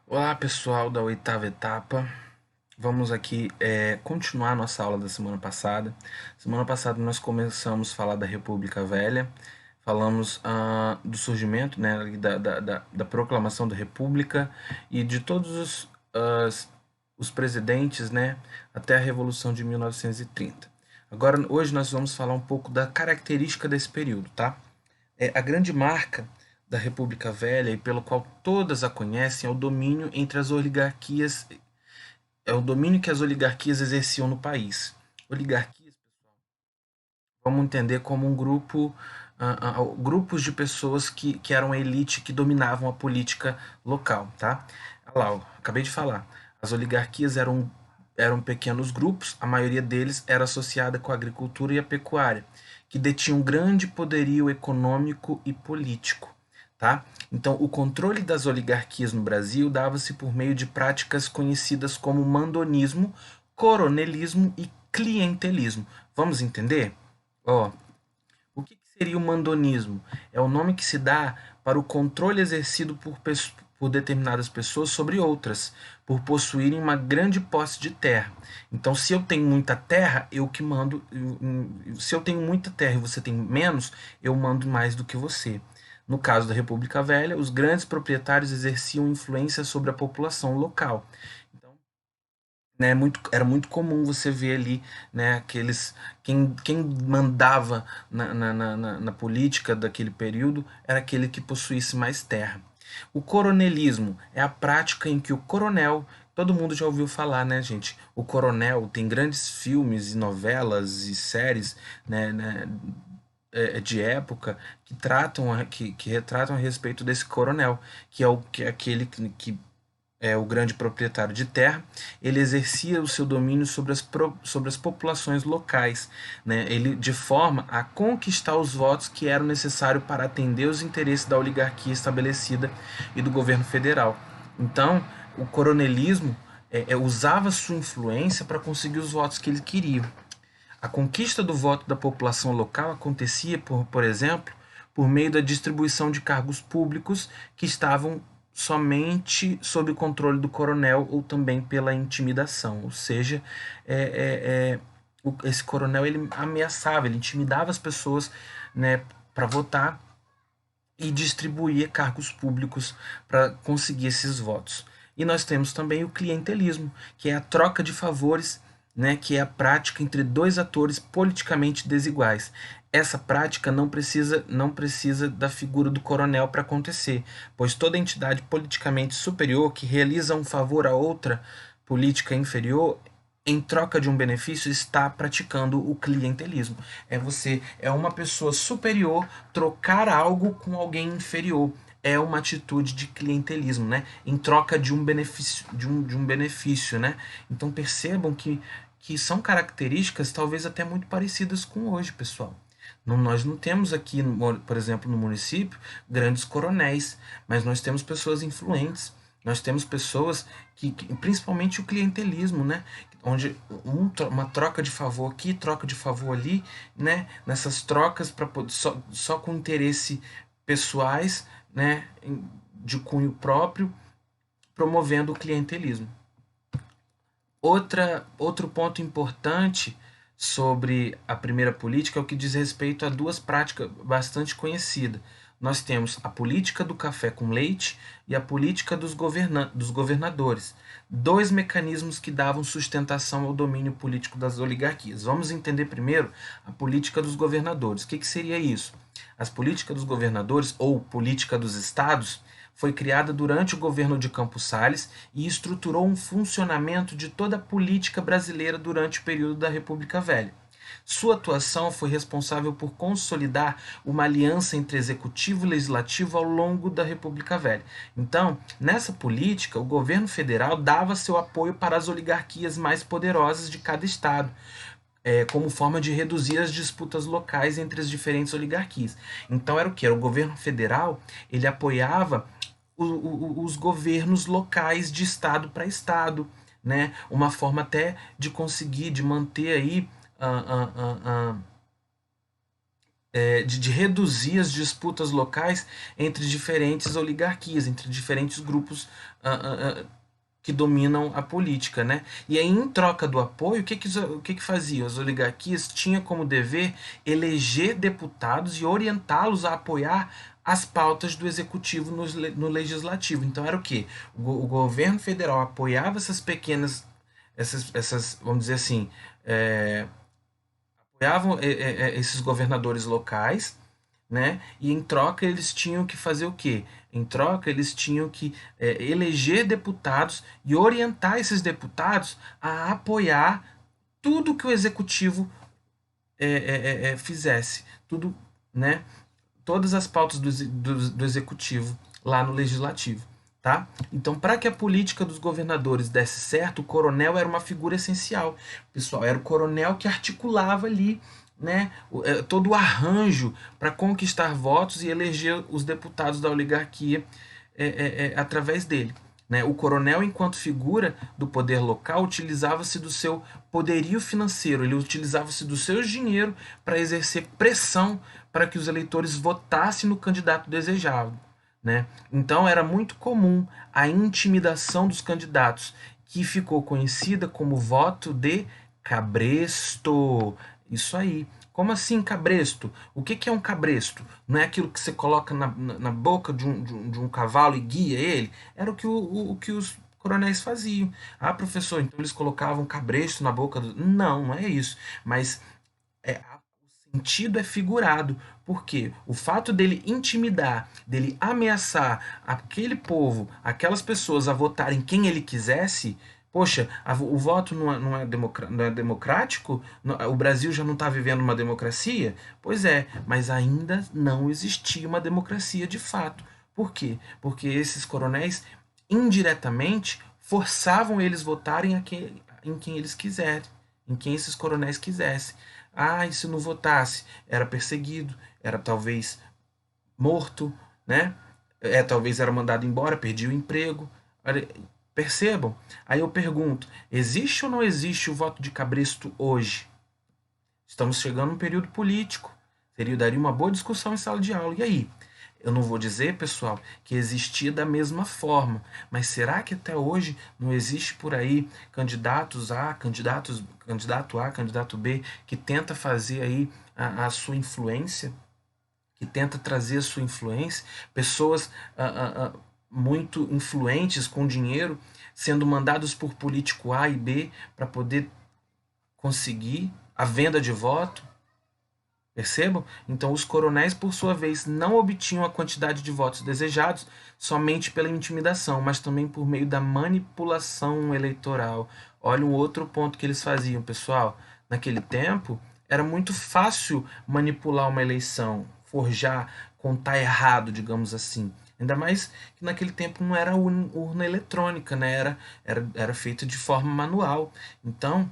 Olá, pessoal da oitava etapa. Vamos aqui continuar nossa aula da semana passada. Semana passada nós começamos a falar da República Velha, falamos do surgimento, né, da proclamação da República e de todos os presidentes, né, até a Revolução de 1930. Agora, hoje nós vamos falar um pouco da característica desse período, tá? A grande marca da República Velha e pelo qual todas a conhecem é o domínio entre as oligarquias, é o domínio que as oligarquias exerciam no país. Oligarquias, vamos entender como um grupo, grupos de pessoas que eram a elite que dominavam a política local, tá? Olha lá, acabei de falar. As oligarquias eram pequenos grupos, a maioria deles era associada com a agricultura e a pecuária, que detinham grande poderio econômico e político. Tá? Então, o controle das oligarquias no Brasil dava-se por meio de práticas conhecidas como mandonismo, coronelismo e clientelismo. Vamos entender? Ó, o que seria o mandonismo? É o nome que se dá para o controle exercido por determinadas pessoas sobre outras, por possuírem uma grande posse de terra. Então, se eu tenho muita terra, eu que mando. Se eu tenho muita terra e você tem menos, eu mando mais do que você. No caso da República Velha, os grandes proprietários exerciam influência sobre a população local. Então, né, era muito comum você ver ali, né, quem mandava na política daquele período era aquele que possuísse mais terra. O coronelismo é a prática em que o coronel, todo mundo já ouviu falar, né, gente? O coronel tem grandes filmes e novelas e séries, né, de época que que retratam a respeito desse coronel, que é aquele que é o grande proprietário de terra. Ele exercia o seu domínio sobre as populações locais, né? Ele de forma a conquistar os votos que eram necessários para atender os interesses da oligarquia estabelecida e do governo federal. Então, o coronelismo usava sua influência para conseguir os votos que ele queria. A conquista do voto da população local acontecia, por exemplo, por meio da distribuição de cargos públicos que estavam somente sob o controle do coronel ou também pela intimidação. Ou seja, esse coronel ele ameaçava, ele intimidava as pessoas, né, para votar e distribuir cargos públicos para conseguir esses votos. E nós temos também o clientelismo, que é a troca de favores, né, que é a prática entre dois atores politicamente desiguais. Essa prática não precisa da figura do coronel para acontecer, pois toda entidade politicamente superior que realiza um favor a outra política inferior em troca de um benefício está praticando o clientelismo. É uma pessoa superior trocar algo com alguém inferior. É uma atitude de clientelismo, né? Em troca de um benefício, de um benefício, né? Então percebam que são características talvez até muito parecidas com hoje, pessoal. Não, nós não temos aqui, por exemplo, no município, grandes coronéis, mas nós temos pessoas influentes. Nós temos pessoas principalmente o clientelismo, né? Onde uma troca de favor aqui, troca de favor ali, né? Nessas trocas só com interesse pessoais, né? De cunho próprio, promovendo o clientelismo. Outro ponto importante sobre a primeira política é o que diz respeito a duas práticas bastante conhecidas. Nós temos a política do café com leite e a política dos governadores, dois mecanismos que davam sustentação ao domínio político das oligarquias. Vamos entender primeiro a política dos governadores. O que seria isso? As políticas dos governadores, ou política dos estados, foi criada durante o governo de Campos Salles e estruturou um funcionamento de toda a política brasileira durante o período da República Velha. Sua atuação foi responsável por consolidar uma aliança entre executivo e legislativo ao longo da República Velha. Então, nessa política, o governo federal dava seu apoio para as oligarquias mais poderosas de cada estado, como forma de reduzir as disputas locais entre as diferentes oligarquias. Então era o que? Era o governo federal, ele apoiava os governos locais de estado para estado, né? Uma forma até de conseguir, de manter aí de reduzir as disputas locais entre diferentes oligarquias, entre diferentes grupos que dominam a política, né? E aí, em troca do apoio, o que faziam? As oligarquias tinham como dever eleger deputados e orientá-los a apoiar as pautas do executivo no legislativo. Então era o quê? O governo federal apoiava essas pequenas, vamos dizer assim, é, apoiavam esses governadores locais, né? E em troca eles tinham que fazer o quê? Em troca eles tinham que eleger deputados e orientar esses deputados a apoiar tudo que o executivo fizesse, tudo, né? Todas as pautas do executivo lá no legislativo. Tá? Então, para que a política dos governadores desse certo, o coronel era uma figura essencial. Pessoal, era o coronel que articulava ali, né, todo o arranjo para conquistar votos e eleger os deputados da oligarquia através dele. Né? O coronel, enquanto figura do poder local, utilizava-se do seu poderio financeiro, ele utilizava-se do seu dinheiro para exercer pressão para que os eleitores votassem no candidato desejado. Né? Então era muito comum a intimidação dos candidatos, que ficou conhecida como voto de cabresto. Isso aí. Como assim cabresto? O que é um cabresto? Não é aquilo que você coloca na boca de um cavalo e guia ele? Era o que os coronéis faziam. Ah, professor, então eles colocavam cabresto na boca do... Não, não é isso. Mas o sentido é figurado, porque o fato dele intimidar, dele ameaçar aquele povo, aquelas pessoas a votarem quem ele quisesse, poxa, o voto não é democrático? O Brasil já não está vivendo uma democracia? Pois é, mas ainda não existia uma democracia de fato. Por quê? Porque esses coronéis, indiretamente, forçavam eles votarem em quem eles quiserem, em quem esses coronéis quisessem. Ah, e se não votasse? Era perseguido, era talvez morto, né? Talvez era mandado embora, perdia o emprego. Olha, percebam? Aí eu pergunto: existe ou não existe o voto de cabresto hoje? Estamos chegando num período político. Daria uma boa discussão em sala de aula. E aí? Eu não vou dizer, pessoal, que existia da mesma forma, mas será que até hoje não existe por aí candidato A, candidato B, que tenta fazer aí a sua influência, que tenta trazer a sua influência, pessoas muito influentes com dinheiro sendo mandados por político A e B para poder conseguir a venda de voto? Percebam? Então, os coronéis, por sua vez, não obtinham a quantidade de votos desejados somente pela intimidação, mas também por meio da manipulação eleitoral. Olha um outro ponto que eles faziam, pessoal. Naquele tempo, era muito fácil manipular uma eleição, forjar, contar errado, digamos assim. Ainda mais que naquele tempo não era urna eletrônica, né? Era feito de forma manual. Então,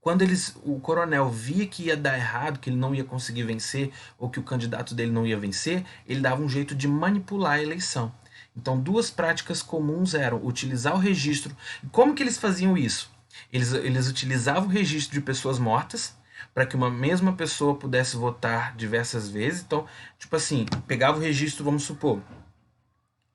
quando o coronel via que ia dar errado, que ele não ia conseguir vencer, ou que o candidato dele não ia vencer, ele dava um jeito de manipular a eleição. Então, duas práticas comuns eram utilizar o registro. Como que eles faziam isso? Eles utilizavam o registro de pessoas mortas para que uma mesma pessoa pudesse votar diversas vezes. Então, tipo assim, pegava o registro, vamos supor,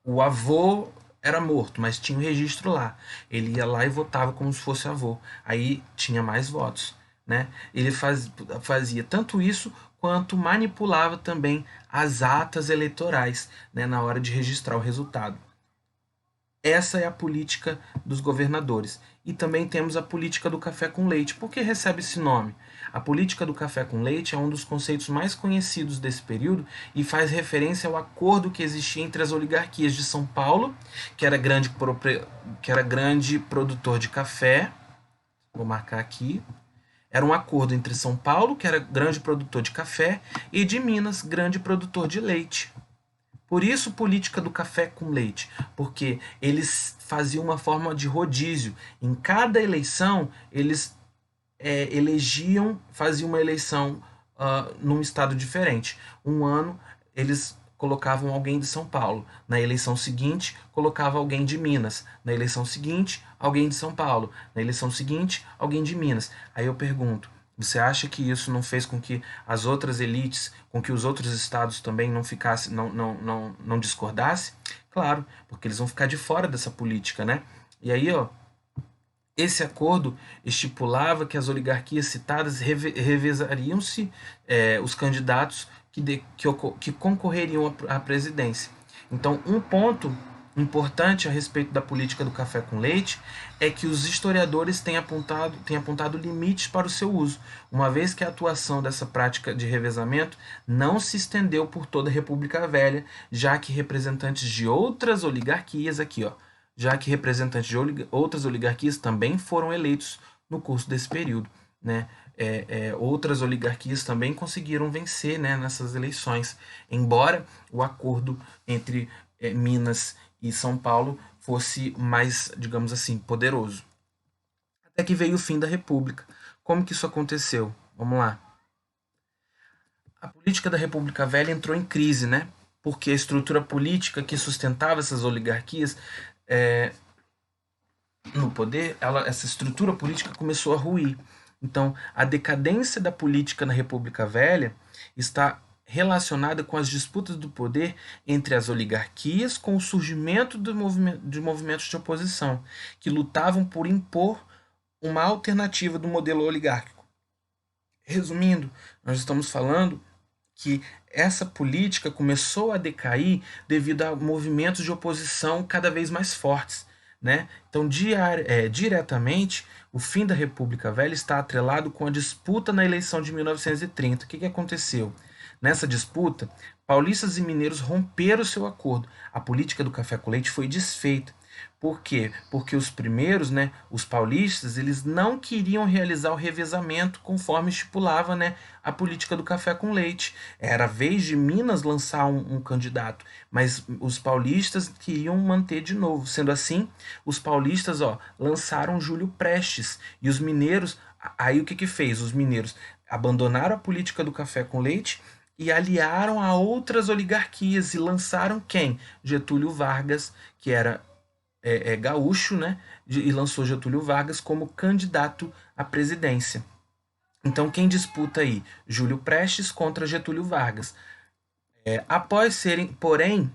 o avô era morto, mas tinha o registro lá. Ele ia lá e votava como se fosse avô. Aí tinha mais votos. Né? Ele fazia tanto isso quanto manipulava também as atas eleitorais, né, na hora de registrar o resultado. Essa é a política dos governadores. E também temos a política do café com leite. Por que recebe esse nome? A política do café com leite é um dos conceitos mais conhecidos desse período e faz referência ao acordo que existia entre as oligarquias de São Paulo, que era grande produtor de café, vou marcar aqui. Era um acordo entre São Paulo, que era grande produtor de café, e de Minas, grande produtor de leite. Por isso, política do café com leite, porque eles faziam uma forma de rodízio. Em cada eleição, eles faziam uma eleição num estado diferente. Um ano, eles colocavam alguém de São Paulo. Na eleição seguinte, colocava alguém de Minas. Na eleição seguinte, alguém de São Paulo. Na eleição seguinte, alguém de Minas. Aí eu pergunto, Você acha que isso não fez com que as outras elites, com que os outros estados também não ficassem, não discordassem? Claro, porque eles vão ficar de fora dessa política, né? E aí, ó, esse acordo estipulava que as oligarquias citadas revezariam-se os candidatos que concorreriam à presidência. Então, um ponto importante a respeito da política do café com leite é que os historiadores têm apontado limites para o seu uso, uma vez que a atuação dessa prática de revezamento não se estendeu por toda a República Velha, já que representantes de outras oligarquias, aqui ó, já que representantes de outras oligarquias também foram eleitos no curso desse período, né? Outras oligarquias também conseguiram vencer, né, nessas eleições, embora o acordo entre Minas e São Paulo fosse mais, digamos assim, poderoso. Até que veio o fim da República. Como que isso aconteceu? Vamos lá. A política da República Velha entrou em crise, né? Porque a estrutura política que sustentava essas oligarquias é, no poder, essa estrutura política começou a ruir. Então, a decadência da política na República Velha está relacionada com as disputas do poder entre as oligarquias, com o surgimento de movimentos de oposição, que lutavam por impor uma alternativa do modelo oligárquico. Resumindo, nós estamos falando que essa política começou a decair devido a movimentos de oposição cada vez mais fortes. Né? Então, diretamente, o fim da República Velha está atrelado com a disputa na eleição de 1930. O que aconteceu? Nessa disputa, paulistas e mineiros romperam seu acordo. A política do café com leite foi desfeita. Por quê? Porque os primeiros, né, os paulistas, eles não queriam realizar o revezamento conforme estipulava, né, a política do café com leite. Era a vez de Minas lançar um candidato, mas os paulistas queriam manter de novo. Sendo assim, os paulistas, ó, lançaram Júlio Prestes e os mineiros, aí o que fez? Os mineiros abandonaram a política do café com leite e aliaram a outras oligarquias e lançaram quem? Getúlio Vargas, que era gaúcho, né? E lançou Getúlio Vargas como candidato à presidência. Então, quem disputa aí? Júlio Prestes contra Getúlio Vargas. Após serem, porém,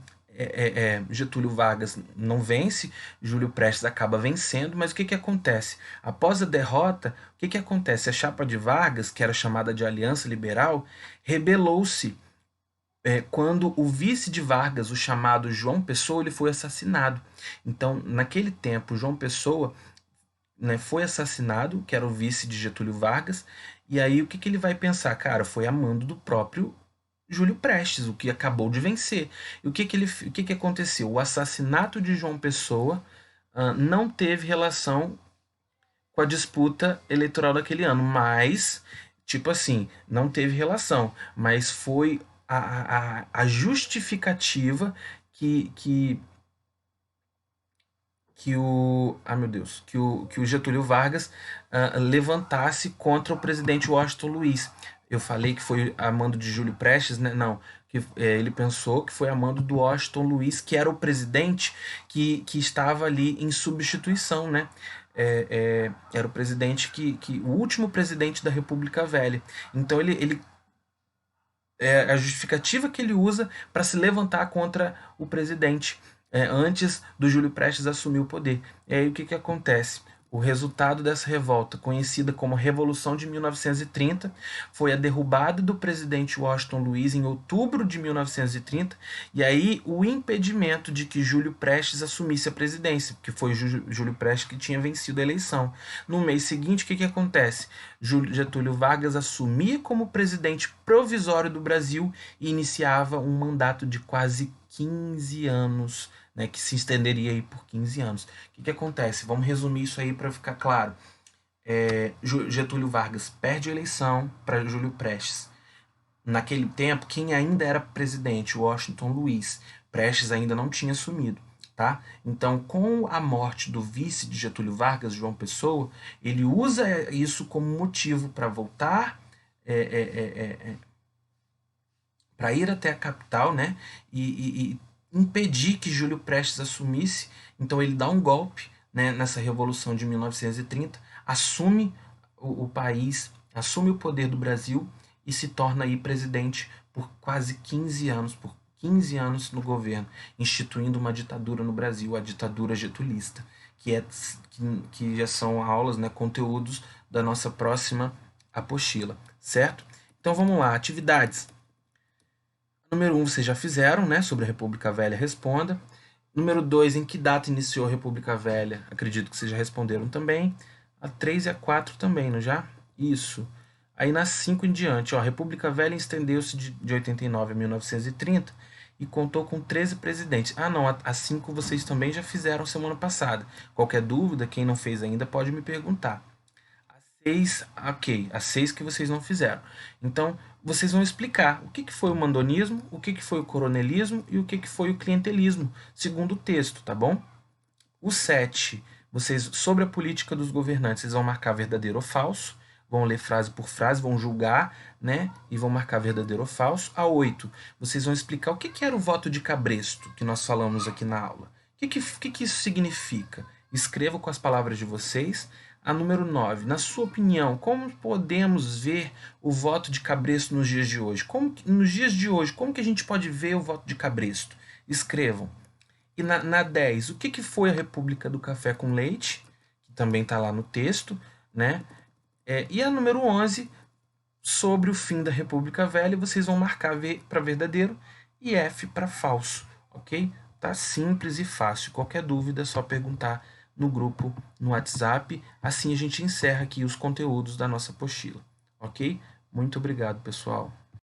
Getúlio Vargas não vence, Júlio Prestes acaba vencendo, mas o que acontece? Após a derrota, o que acontece? A chapa de Vargas, que era chamada de Aliança Liberal, rebelou-se quando o vice de Vargas, o chamado João Pessoa, ele foi assassinado. Então, naquele tempo, João Pessoa, né, foi assassinado, que era o vice de Getúlio Vargas, e aí o que ele vai pensar? Cara, foi a mando do próprio Júlio Prestes, o que acabou de vencer. E o que aconteceu? O assassinato de João Pessoa não teve relação com a disputa eleitoral daquele ano, mas, tipo assim, não teve relação, mas foi a justificativa que, que, meu Deus, que o Getúlio Vargas levantasse contra o presidente Washington Luiz. Eu falei que foi a mando de Júlio Prestes, né? Não, que ele pensou que foi a mando do Washington Luiz, que era o presidente que estava ali em substituição, né? Era o presidente o último presidente da República Velha. Então ele a justificativa que ele usa para se levantar contra o presidente antes do Júlio Prestes assumir o poder. E aí o que acontece? O resultado dessa revolta, conhecida como Revolução de 1930, foi a derrubada do presidente Washington Luiz em outubro de 1930, e aí o impedimento de que Júlio Prestes assumisse a presidência, porque foi Júlio Prestes que tinha vencido a eleição. No mês seguinte, o que acontece? Getúlio Vargas assumia como presidente provisório do Brasil e iniciava um mandato de quase 15 anos, né, que se estenderia aí por 15 anos. O que acontece? Vamos resumir isso aí para ficar claro. Getúlio Vargas perde a eleição para Júlio Prestes. Naquele tempo, quem ainda era presidente? Washington Luiz. Prestes ainda não tinha assumido. Tá? Então, com a morte do vice de Getúlio Vargas, João Pessoa, ele usa isso como motivo para voltar, para ir até a capital, né? E impedir que Júlio Prestes assumisse. Então, ele dá um golpe, né, nessa Revolução de 1930, assume o país assume o poder do Brasil e se torna aí presidente por quase 15 anos, por 15 anos no governo, instituindo uma ditadura no Brasil, a ditadura getulista, que já são aulas, né, conteúdos da nossa próxima apostila, certo? Então vamos lá, atividades. Número 1 vocês já fizeram, né, sobre a República Velha, responda. Número 2, em que data iniciou a República Velha? Acredito que vocês já responderam também. A 3 e a 4 também, não já? Isso. Aí na 5 em diante, ó, a República Velha estendeu-se de 89 a 1930 e contou com 13 presidentes. Ah, não, a 5 vocês também já fizeram semana passada. Qualquer dúvida, quem não fez ainda pode me perguntar. A 6, ok, a 6 que vocês não fizeram. Então, vocês vão explicar o que foi o mandonismo, o que foi o coronelismo e o que foi o clientelismo, segundo o texto, tá bom? O 7, vocês, sobre a política dos governantes, vocês vão marcar verdadeiro ou falso, vão ler frase por frase, vão julgar, né? E vão marcar verdadeiro ou falso. A 8, vocês vão explicar o que era o voto de cabresto, que nós falamos aqui na aula. O que isso significa? Escrevam com as palavras de vocês. A número 9, na sua opinião, como podemos ver o voto de cabresto nos dias de hoje? Nos dias de hoje, como que a gente pode ver o voto de cabresto? Escrevam. E na 10, o que foi a República do Café com Leite? Que também está lá no texto, né? E a número 11, sobre o fim da República Velha, vocês vão marcar V para verdadeiro e F para falso, ok? Tá simples e fácil. Qualquer dúvida é só perguntar no grupo, no WhatsApp. Assim a gente encerra aqui os conteúdos da nossa apostila, ok? Muito obrigado, pessoal.